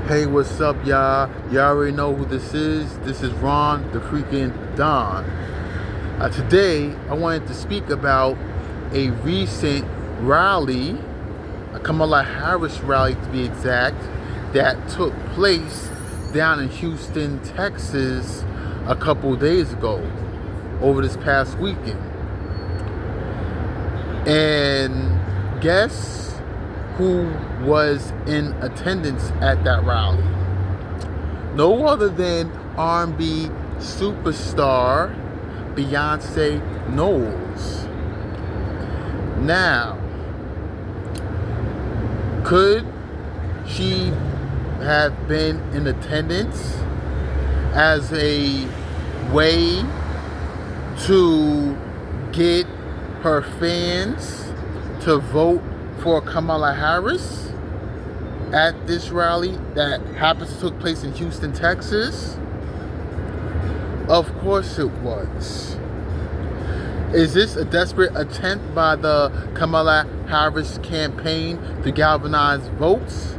Hey, what's up, y'all? Y'all already know who this is. This is Ron, the freaking Don. Today, I wanted to speak about a recent rally, a Kamala Harris rally to be exact, that took place down in Houston, Texas, a couple days ago, over this past weekend. And guess who was in attendance at that rally? No other than R&B superstar Beyonce Knowls. Now, could she have been in attendance as a way to get her fans to vote for Kamala Harris at this rally that happens to take place in Houston, Texas? Of course it was. Is this a desperate attempt by the Kamala Harris campaign to galvanize votes?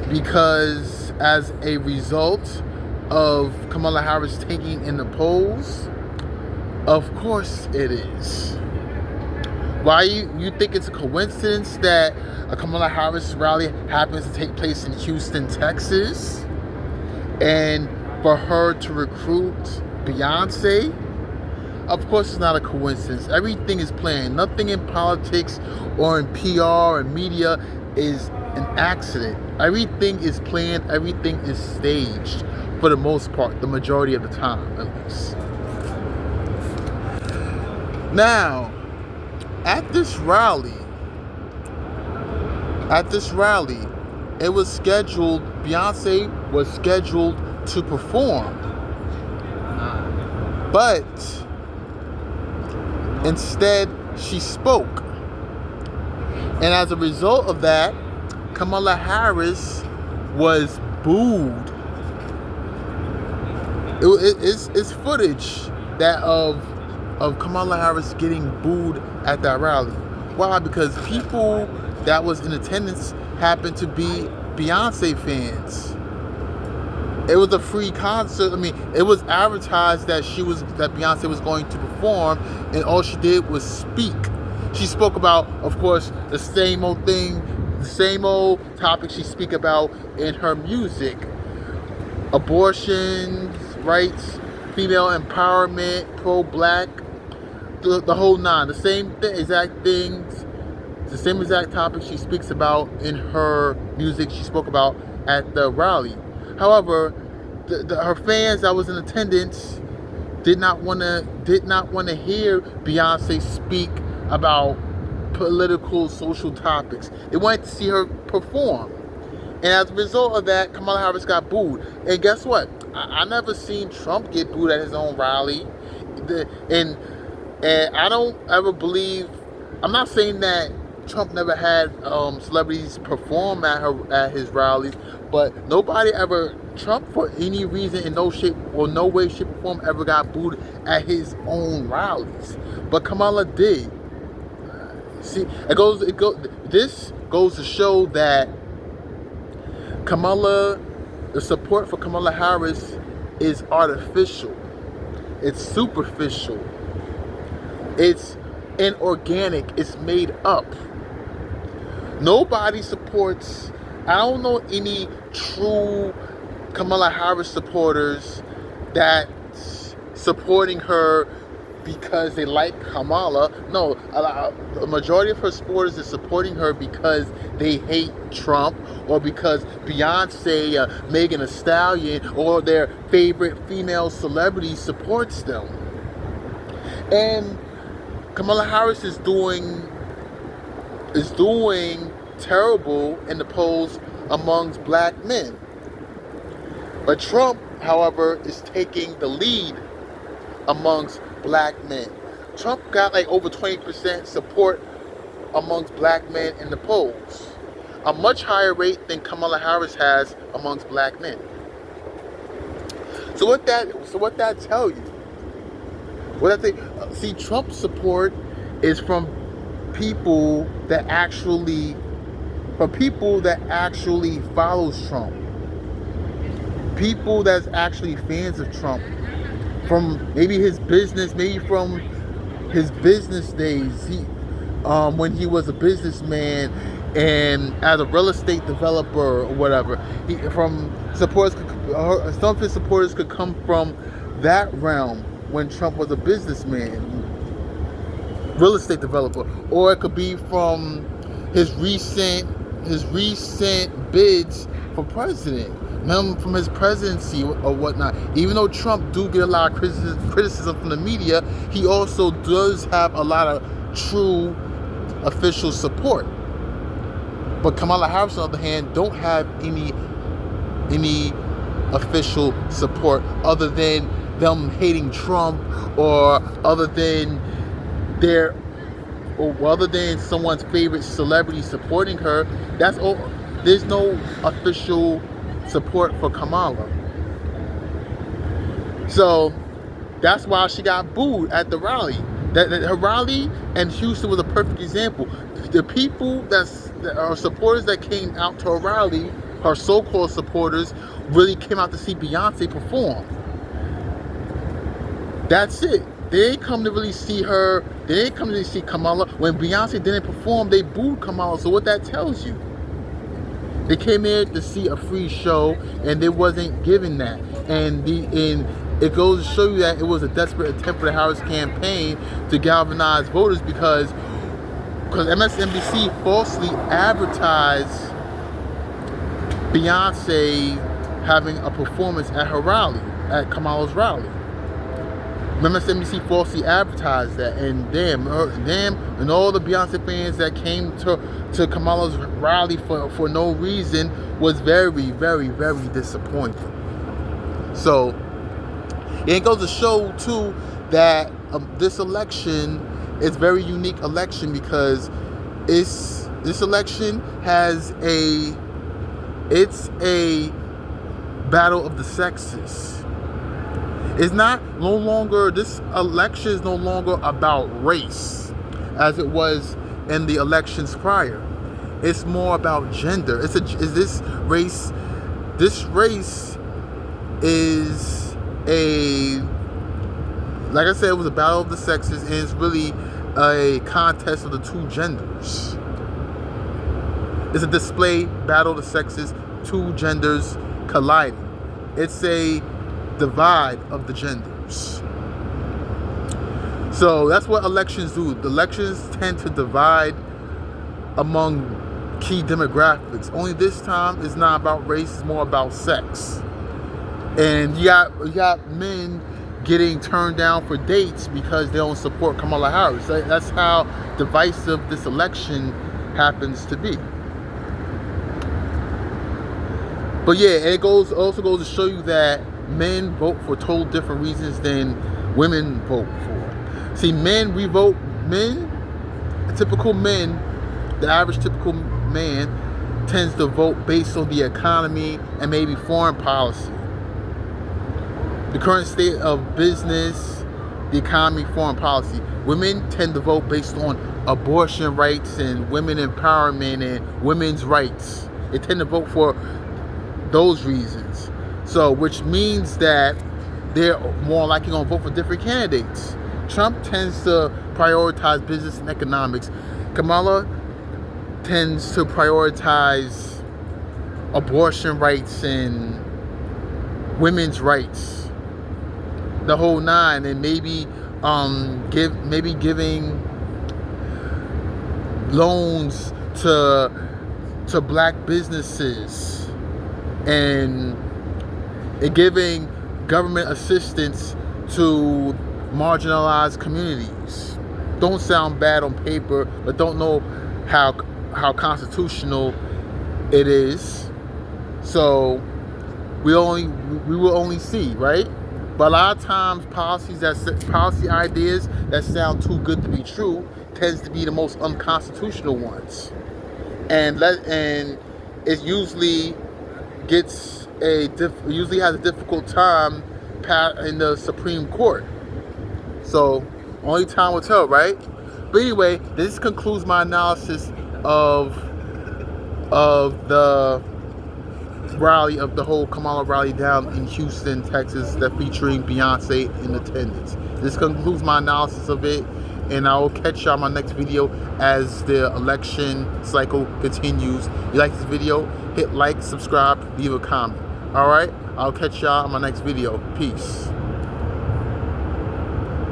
Because as a result of Kamala Harris taking in the polls? Of course it is. Why you think it's a coincidence that a Kamala Harris rally happens to take place in Houston, Texas, and for her to recruit Beyonce? Of course it's not a coincidence. Everything is planned. Nothing in politics or in PR and media is an accident. Everything is planned. Everything is staged for the most part, the majority of the time at least. Now, at this rally, it was scheduled, Beyonce was scheduled to perform. But instead, she spoke. And as a result of that, Kamala Harris was booed. It's footage that of Kamala Harris getting booed at that rally. Why? Because people that was in attendance happened to be Beyonce fans. It was a free concert. I mean, it was advertised that Beyonce was going to perform, and all she did was speak. She spoke about, of course, the same old thing, the same old topic she speak about in her music: abortion rights, female empowerment, pro-black. The whole nine, the same exact things, the same exact topic she speaks about in her music she spoke about at the rally. However, her fans that was in attendance did not want to hear Beyonce speak about political, social topics. They wanted to see her perform. And as a result of that, Kamala Harris got booed. And guess what? I never seen Trump get booed at his own rally. And I don't ever believe, I'm not saying that Trump never had celebrities perform at his rallies, but nobody ever, Trump for any reason in no shape or no way, shape or form ever got booed at his own rallies. But Kamala did. See, this goes to show that the support for Kamala Harris is artificial. It's superficial. It's inorganic. It's made up. Nobody supports. I don't know any true Kamala Harris supporters that's supporting her because they like Kamala. No, the majority of her supporters is supporting her because they hate Trump, or because Beyonce, Megan Thee Stallion, or their favorite female celebrity supports them. And Kamala Harris is doing terrible in the polls amongst black men. But Trump, however, is taking the lead amongst black men. Trump got like over 20% support amongst black men in the polls. A much higher rate than Kamala Harris has amongst black men. So what that tell you? What I think, see, Trump's support is from people that actually follows Trump. people that's actually fans of Trump, from maybe his business, maybe from his business days, when he was a businessman and as a real estate developer or whatever, from supporters, some of his supporters could come from that realm when Trump was a businessman, real estate developer, or it could be from his recent bids for president, from his presidency or whatnot. Even though Trump do get a lot of criticism from the media, he also does have a lot of true official support. But Kamala Harris, on the other hand, don't have any official support other than them hating Trump, or other than someone's favorite celebrity supporting her. That's all. There's no official support for Kamala. So that's why she got booed at the rally. Her rally in Houston was a perfect example. The people that are supporters that came out to her rally, her so-called supporters, really came out to see Beyonce perform. That's it. They didn't come to really see her. They didn't come to really see Kamala. When Beyonce didn't perform, they booed Kamala. So what that tells you? They came here to see a free show, and they wasn't given that. And it goes to show you that it was a desperate attempt for the Harris campaign to galvanize voters, because MSNBC falsely advertised Beyonce having a performance at her rally, at Kamala's rally. MSNBC falsely advertised that, and damn, and all the Beyonce fans that came to Kamala's rally for no reason was very, very, very disappointed. So it goes to show too that this election is a very unique election, because this election has it's a battle of the sexes. It's no longer, this election is no longer about race as it was in the elections prior. It's more about gender. This race is like I said, it was a battle of the sexes, and it's really a contest of the two genders. It's a display battle of the sexes, two genders colliding. It's a divide of the genders. So that's what elections do. The elections tend to divide among key demographics. Only this time it's not about race, it's more about sex. And you got men getting turned down for dates because they don't support Kamala Harris. That's how divisive this election happens to be. But yeah, it also goes to show you that men vote for total different reasons than women vote for. See, typical men, the average typical man tends to vote based on the economy and maybe foreign policy. The current state of business, the economy, foreign policy. Women tend to vote based on abortion rights and women empowerment and women's rights. They tend to vote for those reasons. So, which means that they're more likely going to vote for different candidates. Trump tends to prioritize business and economics. Kamala tends to prioritize abortion rights and women's rights. The whole nine, and maybe giving loans to black businesses and giving government assistance to marginalized communities. Don't sound bad on paper, but don't know how constitutional it is. So we will only see, right? But a lot of times policy ideas that sound too good to be true tends to be the most unconstitutional ones. And it usually has a difficult time in the Supreme Court. So only time will tell, right? But anyway, this concludes my analysis of the rally of the whole Kamala rally down in Houston, Texas, that featuring Beyonce in attendance. This concludes my analysis of it, and I will catch y'all in my next video as the election cycle continues. If you like this video, hit like, subscribe, leave a comment. Alright? I'll catch y'all in my next video. Peace.